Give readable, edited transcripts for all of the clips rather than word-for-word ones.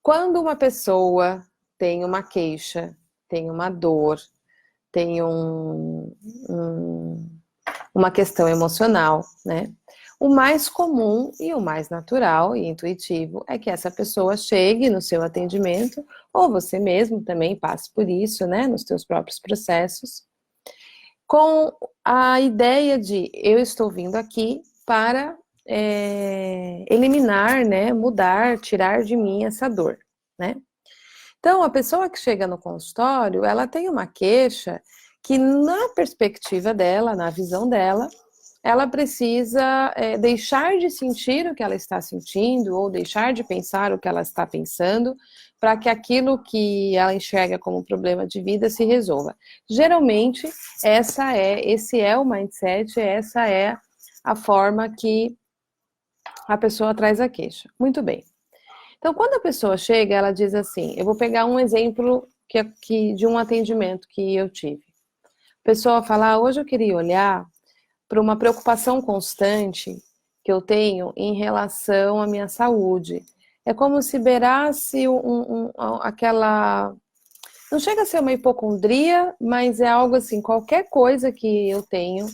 Quando uma pessoa tem uma queixa, tem uma dor, tem uma questão emocional, né? O mais comum e o mais natural e intuitivo é que essa pessoa chegue no seu atendimento, ou você mesmo também passe por isso, né, nos seus próprios processos, com a ideia de eu estou vindo aqui para eliminar, né, mudar, tirar de mim essa dor, né? Então, a pessoa que chega no consultório, ela tem uma queixa que, na perspectiva dela, na visão dela, ela precisa deixar de sentir o que ela está sentindo ou deixar de pensar o que ela está pensando para que aquilo que ela enxerga como problema de vida se resolva. Geralmente, esse é o mindset, essa é a forma que a pessoa traz a queixa. Muito bem. Então, quando a pessoa chega, ela diz assim, eu vou pegar um exemplo de um atendimento que eu tive. A pessoa fala, hoje eu queria olhar para uma preocupação constante que eu tenho em relação à minha saúde. É como se beirasse aquela... Não chega a ser uma hipocondria, mas é algo assim, qualquer coisa que eu tenho,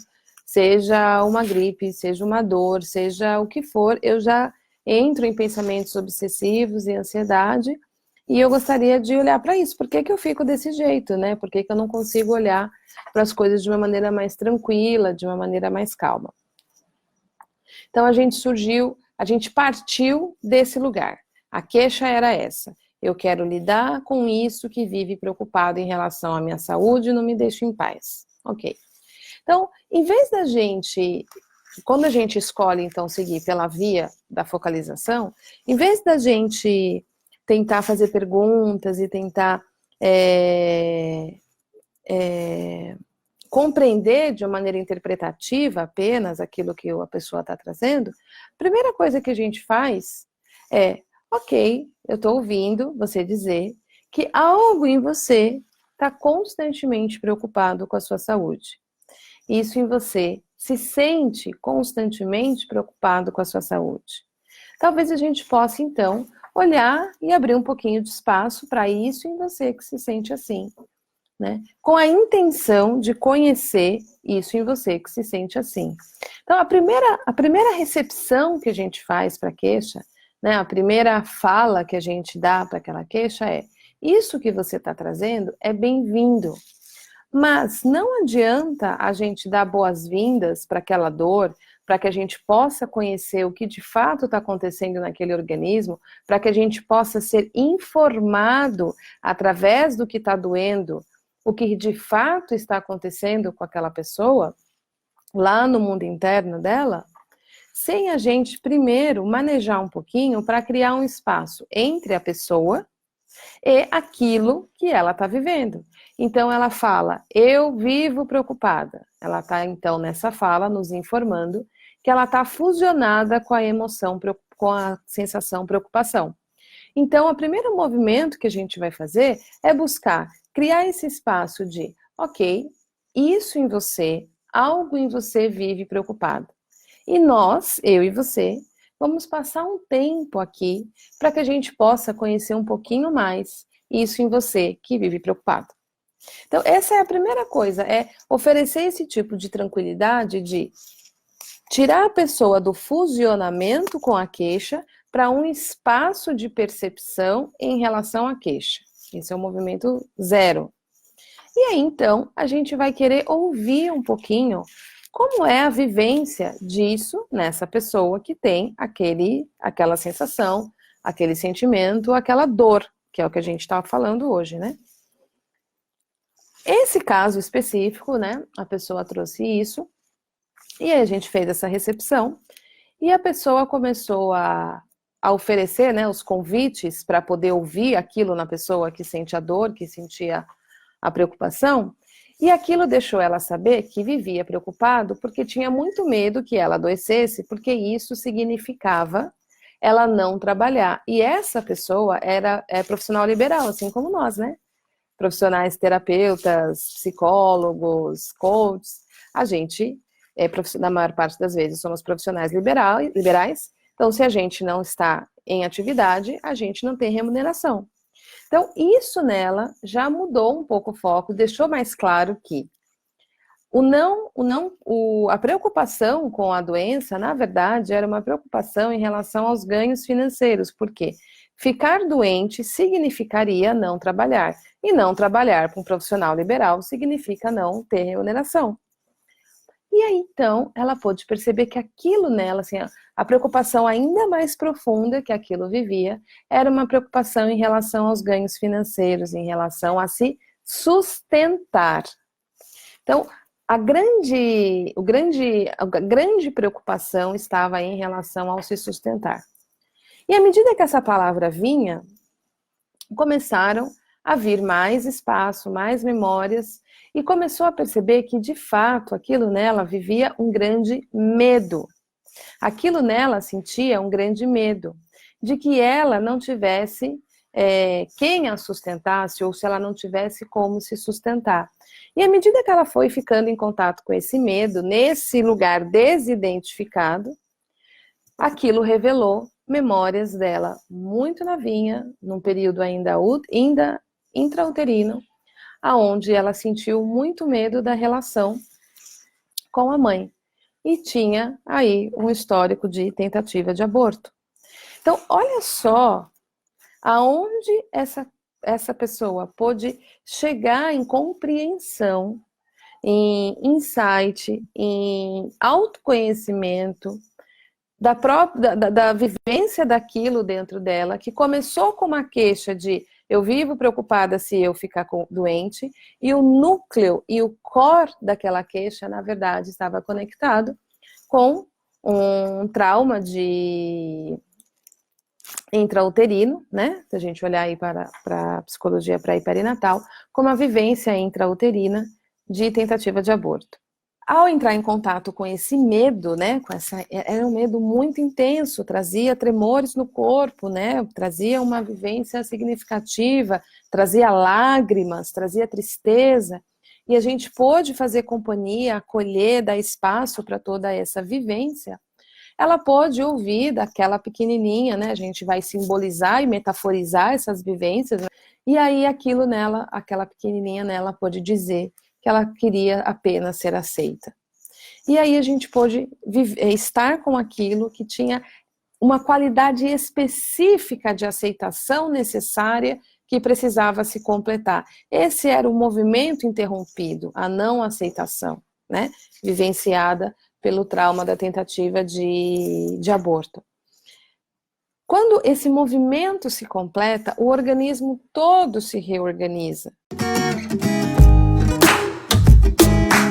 seja uma gripe, seja uma dor, seja o que for, eu já entro em pensamentos obsessivos e ansiedade, e eu gostaria de olhar para isso. Por que que eu fico desse jeito, né? Por que que eu não consigo olhar para as coisas de uma maneira mais tranquila, de uma maneira mais calma? Então a gente partiu desse lugar. A queixa era essa. Eu quero lidar com isso que vive preocupado em relação à minha saúde e não me deixa em paz. Ok. Então, em vez da gente... Quando a gente escolhe, então, seguir pela via da focalização, em vez da gente tentar fazer perguntas e tentar compreender de uma maneira interpretativa apenas aquilo que a pessoa está trazendo, a primeira coisa que a gente faz é, ok, eu estou ouvindo você dizer que algo em você está constantemente preocupado com a sua saúde. Isso em você se sente constantemente preocupado com a sua saúde. Talvez a gente possa, então, olhar e abrir um pouquinho de espaço para isso em você que se sente assim, né? Com a intenção de conhecer isso em você que se sente assim. Então, a primeira recepção que a gente faz para a queixa, né, a primeira fala que a gente dá para aquela queixa é: isso que você está trazendo é bem-vindo. Mas não adianta a gente dar boas-vindas para aquela dor, para que a gente possa conhecer o que de fato está acontecendo naquele organismo, para que a gente possa ser informado através do que está doendo, o que de fato está acontecendo com aquela pessoa, lá no mundo interno dela, sem a gente primeiro manejar um pouquinho para criar um espaço entre a pessoa e aquilo que ela está vivendo. Então ela fala, eu vivo preocupada. Ela está então nessa fala nos informando que ela está fusionada com a emoção, com a sensação preocupação. Então o primeiro movimento que a gente vai fazer é buscar criar esse espaço de, ok, isso em você, algo em você vive preocupado. E nós, eu e você, vamos passar um tempo aqui para que a gente possa conhecer um pouquinho mais isso em você que vive preocupado. Então, essa é a primeira coisa, é oferecer esse tipo de tranquilidade de tirar a pessoa do fusionamento com a queixa para um espaço de percepção em relação à queixa. Esse é o movimento zero. E aí, então, a gente vai querer ouvir um pouquinho como é a vivência disso nessa pessoa que tem aquela sensação, aquele sentimento, aquela dor, que é o que a gente está falando hoje, né? Esse caso específico, né, a pessoa trouxe isso, e aí a gente fez essa recepção, e a pessoa começou a oferecer, né, os convites para poder ouvir aquilo na pessoa que sente a dor, que sentia a preocupação, e aquilo deixou ela saber que vivia preocupado porque tinha muito medo que ela adoecesse, porque isso significava ela não trabalhar. E essa pessoa é profissional liberal, assim como nós, né? Profissionais terapeutas, psicólogos, coaches, a gente, na maior parte das vezes, somos profissionais liberais, Então, se a gente não está em atividade, a gente não tem remuneração. Então, isso nela já mudou um pouco o foco, deixou mais claro que a preocupação com a doença, na verdade, era uma preocupação em relação aos ganhos financeiros, porque ficar doente significaria não trabalhar, e não trabalhar para um profissional liberal significa não ter remuneração. E aí, então, ela pôde perceber que aquilo nela, assim, a preocupação ainda mais profunda que aquilo vivia, era uma preocupação em relação aos ganhos financeiros, em relação a se sustentar. Então, a grande preocupação estava em relação ao se sustentar. E à medida que essa palavra vinha, começaram a vir mais espaço, mais memórias, e começou a perceber que, de fato, aquilo nela vivia um grande medo. Aquilo nela sentia um grande medo de que ela não tivesse quem a sustentasse, ou se ela não tivesse como se sustentar. E à medida que ela foi ficando em contato com esse medo, nesse lugar desidentificado, aquilo revelou memórias dela muito novinha, num período ainda intrauterino, aonde ela sentiu muito medo da relação com a mãe. E tinha aí um histórico de tentativa de aborto. Então, olha só aonde essa pessoa pôde chegar em compreensão, em insight, em autoconhecimento da vivência daquilo dentro dela, que começou com uma queixa de eu vivo preocupada se eu ficar doente, e o núcleo e o core daquela queixa, na verdade, estava conectado com um trauma de intrauterino, né? Se a gente olhar aí para a psicologia pré-perinatal, como a vivência intrauterina de tentativa de aborto. Ao entrar em contato com esse medo, né? Era um medo muito intenso, trazia tremores no corpo, né? Trazia uma vivência significativa, trazia lágrimas, trazia tristeza. E a gente pôde fazer companhia, acolher, dar espaço para toda essa vivência. Ela pôde ouvir daquela pequenininha, né? A gente vai simbolizar e metaforizar essas vivências, né? E aí aquilo nela, aquela pequenininha nela pôde dizer que ela queria apenas ser aceita. E aí a gente pôde estar com aquilo que tinha uma qualidade específica de aceitação necessária que precisava se completar. Esse era o movimento interrompido, a não aceitação, né? Vivenciada pelo trauma da tentativa de aborto. Quando esse movimento se completa, o organismo todo se reorganiza.